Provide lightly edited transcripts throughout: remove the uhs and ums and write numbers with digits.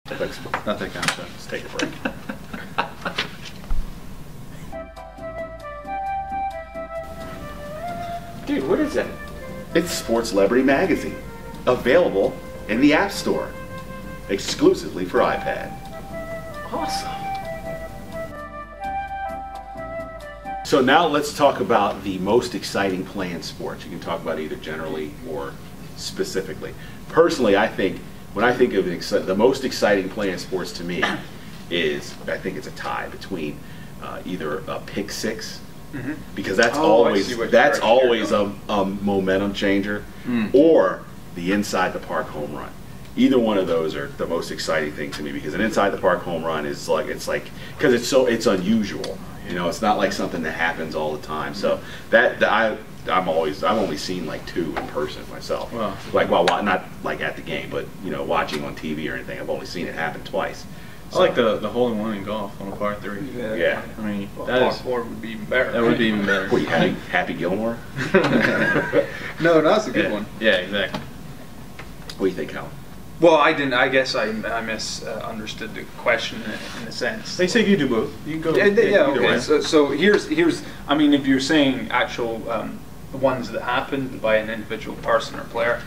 Not that kind of stuff. Let's take a break. Dude, what is that? It's Sports Celebrity Magazine, available in the App Store, exclusively for iPad. Awesome. So now let's talk about the most exciting play in sports. You can talk about either generally or specifically. Personally, I think when I think of the most exciting play in sports to me is, I think it's a tie between either a pick six, because that's always a momentum changer, or the inside the park home run. Either one of those are the most exciting thing to me, because an inside the park home run is like, because it's unusual. You know, it's not like something that happens all the time. So I've only seen like 2 in person myself. Wow. Like, well, not like at the game, but you know, watching on TV or anything. I've only seen it happen twice. So. I like the hole-in-one in golf on a par 3. Yeah. I mean, par 4 would be even better. That would be even better. What, you Happy Gilmore? No, that's a good one. Yeah, exactly. What do you think, Hal? Well, I didn't. I guess I misunderstood the question in a sense. They say you do both. You can go. Yeah. Okay. So here's. I mean, if you're saying actual ones that happened by an individual person or player,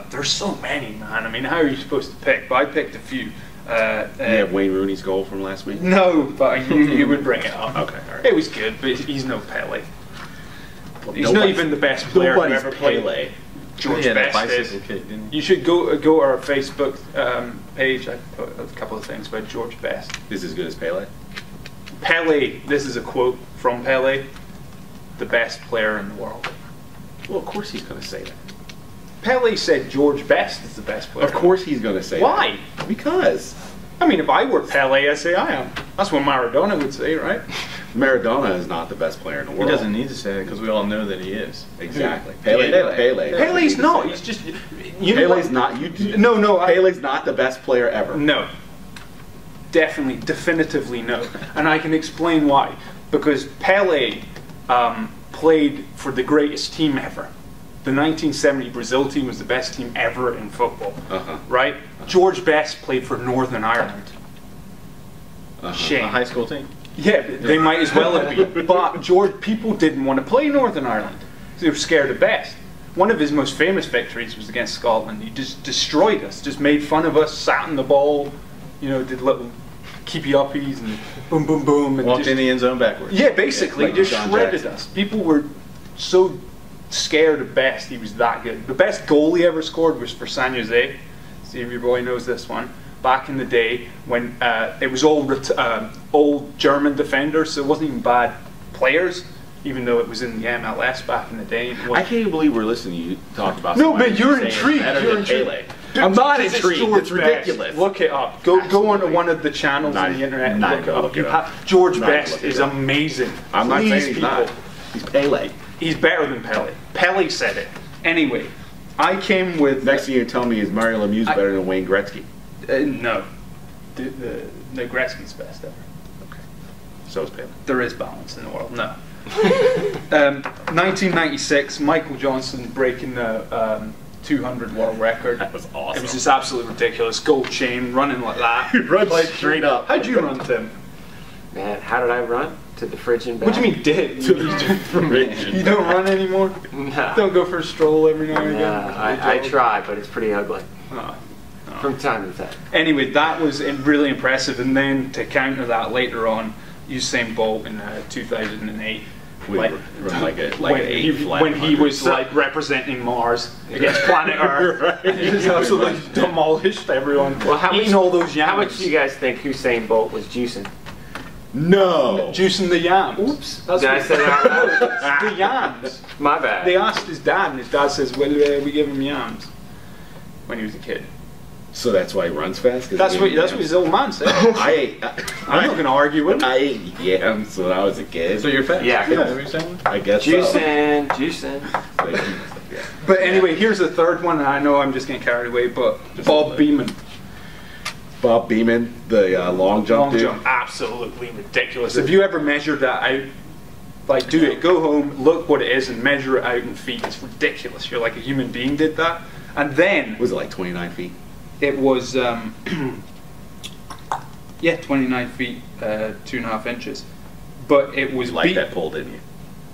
there's so many, man. I mean, how are you supposed to pick? But I picked a few. You have Wayne Rooney's goal from last week? No, but you would bring it up. Okay, all right. It was good, but he's no Pele. He's not even the best player who ever played. Pele. George Best is. You should go to our Facebook page. I put a couple of things about George Best. Is as good as Pele? Pele, this is a quote from Pele, the best player in the world. Well, of course he's going to say that. Pele said George Best is the best player. Of course he's going to say Why? that. Because. I mean, if I were Pele, I'd say I am. That's what Maradona would say, right? Maradona is not the best player in the world. He doesn't need to say that because we all know that he is. Exactly. Pele's not. He's just. Pele's not. No. Pele's not the best player ever. No. Definitely, definitively no. And I can explain why. Because Pele played for the greatest team ever. The 1970 Brazil team was the best team ever in football. Right? George Best played for Northern Ireland. Shame. A high school team. Yeah, they might as well have been. But people didn't want to play Northern Ireland. They were scared of Best. One of his most famous victories was against Scotland. He just destroyed us, just made fun of us, sat in the ball, you know, did little keepy-uppies and boom, boom, boom. And walked in the end zone backwards. Yeah, basically, like just John shredded Jackson. us. People were so scared of Best. He was that good. The best goal he ever scored was for San Jose. See if your boy knows this one. Back in the day when it was all old German defenders, so it wasn't even bad players, even though it was in the MLS back in the day. I can't even believe we're listening to you talk about. No, man, you're intrigued. You're intrigued. I'm not intrigued. It's ridiculous. Best. Look it up. Go onto one of the channels on the internet and look it up. George Best is amazing. I'm not saying he's not. He's Pele. He's better than Pele. Pele said it. Anyway, I came with. Next thing you tell me is Mario Lemieux better than Wayne Gretzky. No. The Gretzky's best ever. Okay. So is Pele. There is balance in the world. No. 1996, Michael Johnson breaking the 200 world record. That was awesome. It was just absolutely ridiculous. Gold chain, running like that. He runs straight up. How'd you run, Tim? Man, how did I run? To the fridge and back? What do you mean did? To the fridge. You don't run anymore? No. Don't go for a stroll every now and again? I try, but it's pretty ugly. From time to time. Anyway, that was really impressive. And then to counter that later on, Usain Bolt in 2008. When he was like representing Mars against planet Earth. Right. He just absolutely demolished everyone. Well, eating all those yams. How much do you guys think Usain Bolt was juicing? No. Juicing the yams. Oops. Did I say that out loud? The yams. My bad. They asked his dad, and his dad says, well, we give him yams when he was a kid. So that's why he runs fast? That's what his old man said. I'm not going to argue with him. I ate yams when I was a kid. So you're fast? Yeah. What you're saying? I guess Juicing. But anyway, here's the third one, and I know I'm just getting carried away, but Bob Beamon. Bob Beamon, the long jump dude? Long jump, absolutely ridiculous. If you ever measured that out, like do it, go home, look what it is, and measure it out in feet. It's ridiculous. You're like a human being did that. And then... Was it like 29 feet? It was Yeah, 29 feet, 2.5 inches. But it was You like that poll, didn't you?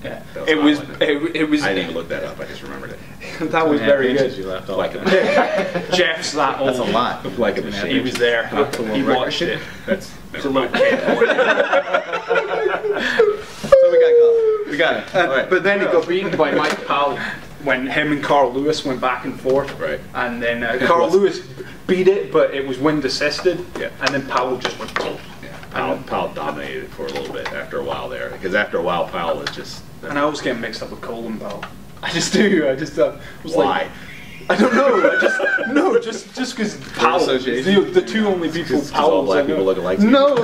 Yeah, That it was. odd. It was. I didn't even look that up. I just remembered it. That was very Inches good. You left off. Like a Jeff's that old. That's a lot. like a He machine. was there. That's a He little watched it. That's It's a little kid. So we got it. All right. But then he got beaten by Mike Powell when him and Carl Lewis went back and forth. Right. And then Carl Lewis beat it, but it was wind assisted. Yeah. And then Powell just went. Powell dominated for a little bit after a while there, because after a while Powell was just. And I always get mixed up with Cole and Powell. I just do. I just was Why? like. I don't know. Just because Powell. association. The two only people. Because all black people look alike. No, not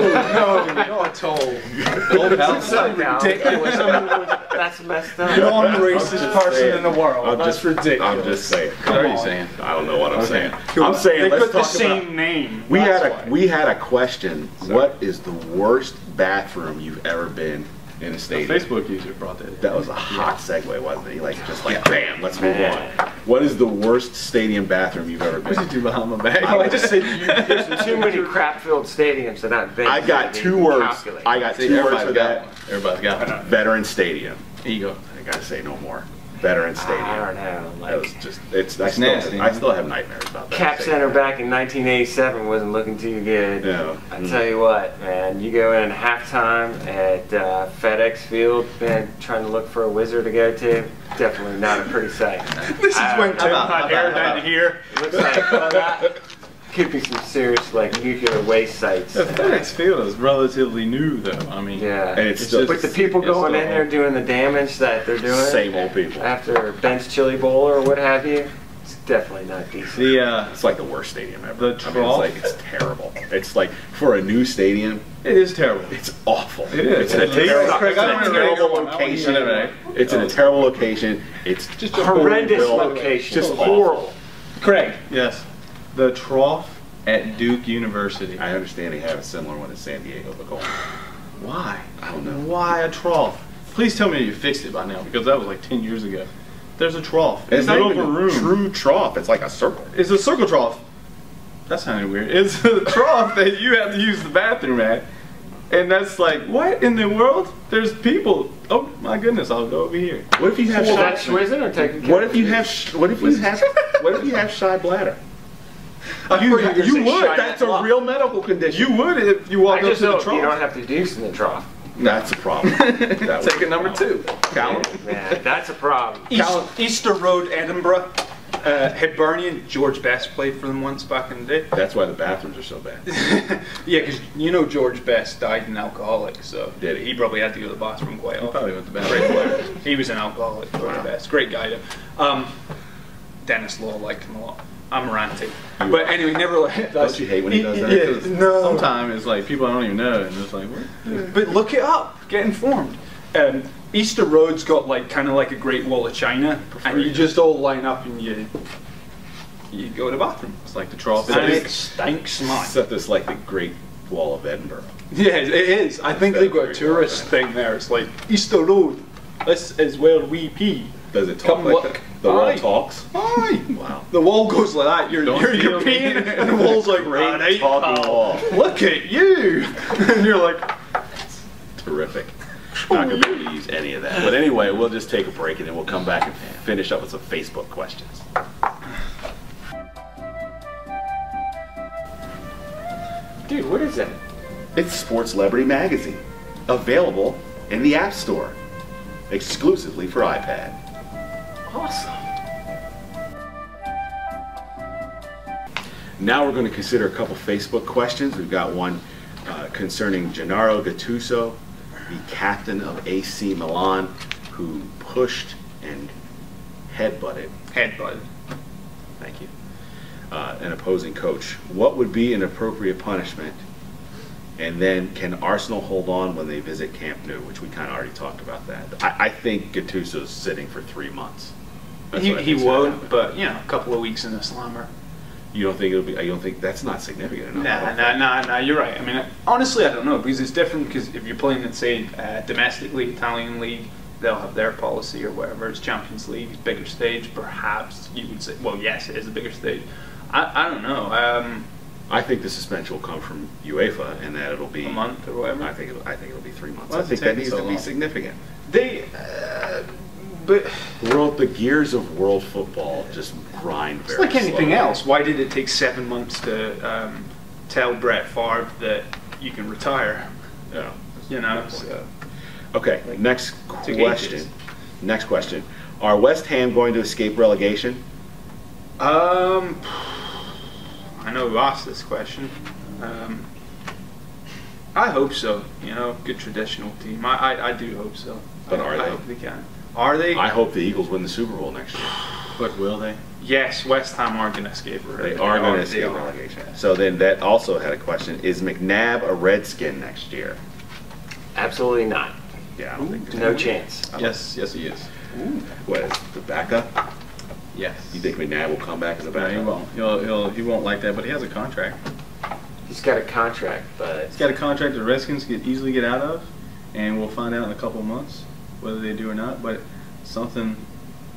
at all. Old pal. So now, Ridiculous. that's messed up. Non-racist person in the world. That's ridiculous. I'm just saying. What are you saying? I don't know what I'm saying. Cool. I'm saying They've let's got the talk same about. name. We That's had why. we had a question. What is the worst bathroom you've ever been in a A stadium? Facebook user brought that in. That was a hot segue, wasn't it? Just like bam, let's move on. What is the worst stadium bathroom you've ever been? What did you do behind my back? Oh, I just said you. There's too many crap-filled stadiums that I've been I to got to two even words. calculate. I got See, two words everybody's for got that. one. Everybody's got one. Veteran Stadium. E.G.O. I gotta say no more. Veteran Stadium. I don't know. That was Like, just. nasty. I still have nightmares about that. Cap stadium. Center back in 1987 wasn't looking too good. No. I tell you what, man, you go in halftime at FedEx Field, man, trying to look for a wizard to go to, definitely not a pretty sight. This is when Tim about- had hair down here. Looks like that could be some serious like nuclear waste sites. The FedEx Field is relatively new, though. I mean, Yeah. And it's still But the people it's going still- in there doing the damage that they're doing same old people. after bench chili bowl or what have you, it's definitely not decent. It's like the worst stadium ever. The trough? It's terrible. It's like for a new stadium, it is terrible. it's awful. It is. It's in a terrible, Craig, I don't know terrible where you're going. location. I want you to It's in a terrible location. It's Just A a horrendous built. location. Just Just awful. horrible. Craig. Yes. The trough at Duke University. I understand they have a similar one in San Diego, but go on. Why? I don't know. Why a trough? Please tell me you fixed it by now, because that was like 10 years ago. There's a trough in It's the not middle even of a a room. true trough. It's like a circle. It's a circle trough. That sounded weird. It's a trough that you have to use the bathroom at. And that's like, what in the world? There's people. Oh my goodness, I'll go over here. What if you have Is that shy? Schwizzing or taking care What of if you it? have? What if you have? What if you have shy bladder? You were gonna say would. shine That's That's a real medical condition. You would if you walked I up just to the hope trough. you don't have to deuce in the trough. That's a problem. That would Take be it number a problem. 2. Callum. Man, that's a problem. Easter Road, Edinburgh. Hibernian. George Best played for them once back in the day. That's why the bathrooms are so bad. Yeah, because you know George Best died an alcoholic, so Did he? he probably had to go to the bathroom quite often. Probably went to bed. Great player. He was an alcoholic, George Best. Great guy, though. Dennis Law liked him a lot. I'm ranting. But anyway, never like Don't you hate when he does that? Yeah, no. Sometimes it's like people I don't even know, and it's like, what? But look it up. Get informed. Easter Road's got like kind of like a Great Wall of China, and you just all line up and you go to the bathroom. It's like the trough. And it stinks, man. Except it's like the Great Wall of Edinburgh. Yeah, it is. I think they've got a tourist thing there. It's like Easter Road. This is where we pee. Does it talk Come like look. the wall Aye. talks? Aye. Wow. The wall goes like that. You're Don't you're steal me. peeing, and the wall's like, Great "Alright, talking pal, wall. Look at you, and you're like, Terrific. Not going to be able to use any of that. But anyway, we'll just take a break and then we'll come back and finish up with some Facebook questions. Dude, what is that? It's Sports Celebrity Magazine. Available in the App Store. Exclusively for iPad. Awesome. Now we're going to consider a couple Facebook questions. We've got one concerning Gennaro Gattuso, the captain of AC Milan, who pushed and headbutted, headbutt. thank you, an opposing coach. What would be an appropriate punishment? And then, can Arsenal hold on when they visit Camp Nou? Which we kind of already talked about that. I think Gattuso's sitting for 3 months. That's what I He think's gonna won't, happen. but you know, a couple of weeks in the slammer. You don't think it'll be? You don't think that's not significant enough? Nah. You're right. I mean, honestly, I don't know because it's different. Because if you're playing in, say, domestically Italian league, they'll have their policy or whatever. It's Champions League, it's bigger stage. Perhaps you would say, well, yes, it is a bigger stage. I don't know. I think the suspension will come from UEFA, and that it'll be A month or whatever. I think it'll be 3 months. Why I does think it that take needs so to be long? significant. They, but The gears of world football just grind very it's like anything slowly. else. Why did it take 7 months to tell Brett Favre that you can retire? Yeah. You know. So. Okay, next Took question. ages. Next question. Are West Ham going to escape relegation? I know who asked this question. I hope so. You know, good traditional team. I do hope so. But are I they? hope they can. Are they? I hope the Eagles win the Super Bowl next year. But will they? Yes, West Ham are going to escape. They are going to escape relegation. So then that also had a question. Is McNabb a Redskin next year? Absolutely not. Yeah, I don't think No chance. Yes, yes, he is. What is the backup? Yes. You think McNabb will come back as a No, he backup? won't. He won't like that. But he has a contract. He's got a contract, but He's got a contract the Redskins can easily get out of, and we'll find out in a couple of months whether they do or not. But something,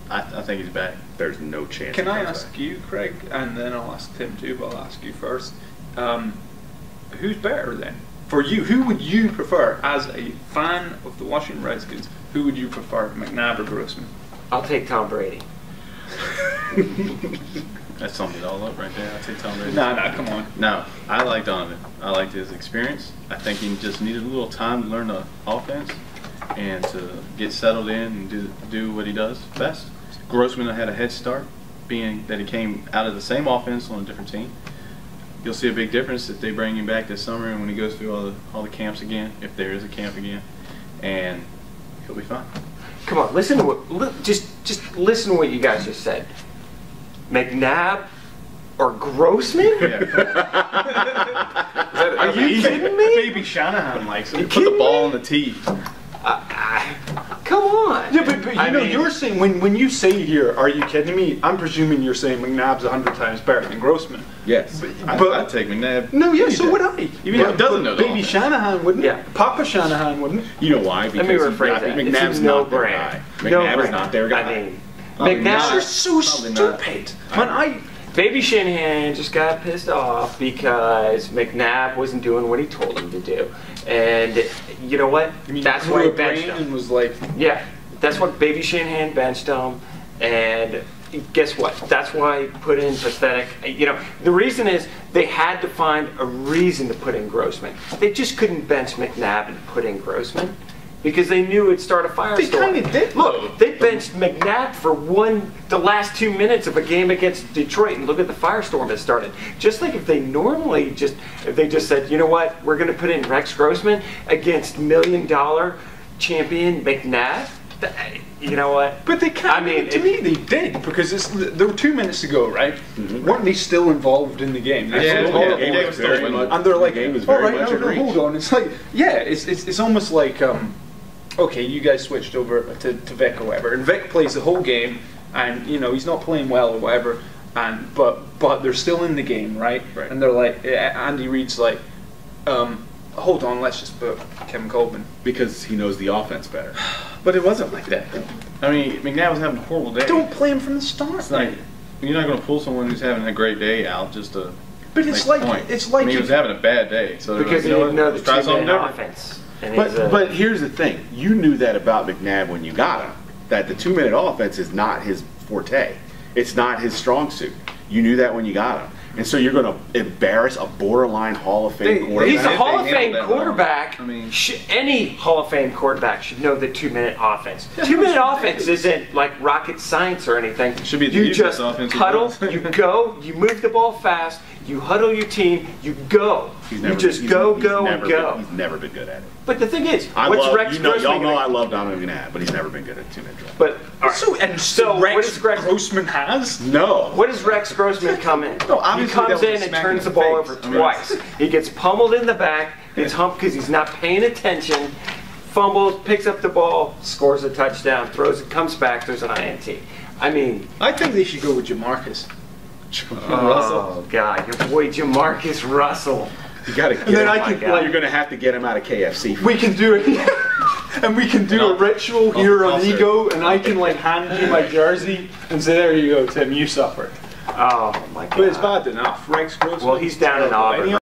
I think he's back. There's no chance. Can he I comes ask back. you, Craig, and then I'll ask Tim too, but I'll ask you first. Who's better then? For you, who would you prefer as a fan of the Washington Redskins? Who would you prefer, McNabb or Grossman? I'll take Tom Brady. That sums it all up right there. I'll take Tom Brady. No, come on. No, I like Donovan. I liked his experience. I think he just needed a little time to learn the offense and to get settled in and do what he does best. Grossman had a head start, being that he came out of the same offense on a different team. You'll see a big difference if they bring him back this summer and when he goes through all the camps again, if there is a camp again, and he'll be fine. Come on, listen to what just listen to what you guys just said. McNabb or Grossman? Are you kidding me? Baby Shanahan likes it. Put the ball on the tee. Come on. Yeah, but I mean, you're saying, when you say here, are you kidding me? I'm presuming you're saying McNabb's 100 times better than Grossman. Yes. I'd take McNabb. No, yeah, so would I. Even if he doesn't know the Baby offense. Shanahan wouldn't. Yeah. Papa Shanahan wouldn't. You know why? Let me rephrase that. McNabb's It's a not their no-brainer. guy. McNabb is not their guy. I mean, Probably McNabb. not. You're so Probably not. stupid. Man, Baby Shanahan just got pissed off because McNabb wasn't doing what he told him to do. And you know what? That's why he benched him. And was like, Yeah, that's what Baby Shanahan benched him. And guess what? That's why he put in pathetic. You know, the reason is they had to find a reason to put in Grossman. They just couldn't bench McNabb and put in Grossman because they knew it'd start a firestorm. They kinda did. Look, they benched McNabb for the last 2 minutes of a game against Detroit, and look at the firestorm that started. Just like if they just said, you know what, we're going to put in Rex Grossman against $1 million champion McNabb. You know what? but they can't. I mean, to me, they did because there were 2 minutes to go, right? Weren't they still involved in the game? They Yeah, still yeah, all- the game was still winning. and they're like, the game was all very right, much no, in no, reach. hold on. It's like, yeah, it's almost like, okay, you guys switched over to Vic or whatever, and Vic plays the whole game, and you know he's not playing well or whatever, and but they're still in the game, right? Right. And they're like, Andy Reid's like, hold on, let's just put Kevin Coleman. Because he knows the offense better. But it wasn't like that. I mean, McNabb was having a horrible day. Don't play him from the start. It's like, you're not going to pull someone who's having a great day out just to. But it's make a like point. it's like I mean, he was having a bad day, so they're Because like, he you didn't know know what, the let's try something two-man different. offense. And he's But here's the thing. You knew that about McNabb when you got him. That the 2-minute offense is not his forte. It's not his strong suit. You knew that when you got him. And so you're going to embarrass a borderline Hall of Fame quarterback. He's a They Hall of handled Fame that well. quarterback. I mean- Any Hall of Fame quarterback should know the 2-minute offense. 2-minute offense isn't like rocket science or anything. Should be the you easiest just offense he huddle, does. you go, you move the ball fast, you huddle your team, you go. You just go, and go. He's never been good at it. But the thing is, I what's love, Rex y'all Grossman know I gonna- love Donovan McNabb, but he's never been good at 2-minute drill. But all right. So what Rex does Rex Grossman has? No. What does Rex Grossman come in? No, He obviously comes that was a in and smack turns in the the ball face. over I mean, twice. He gets pummeled in the back, gets humped because he's not paying attention, fumbles, picks up the ball, scores a touchdown, throws it, comes back, there's an INT. I mean, I think they should go with Jamarcus. oh God, your boy Jamarcus Russell. You got to get And then him. I my can, God. Well, you're going to have to get him out of KFC. we can do it, and we can do a ritual here I'll on serve. E.G.O, and I can like hand you my jersey and say, there you go, Tim, you suffer. Oh my God. But it's bad enough. Rex Grossman. Well, he's down in terrible. Auburn. Any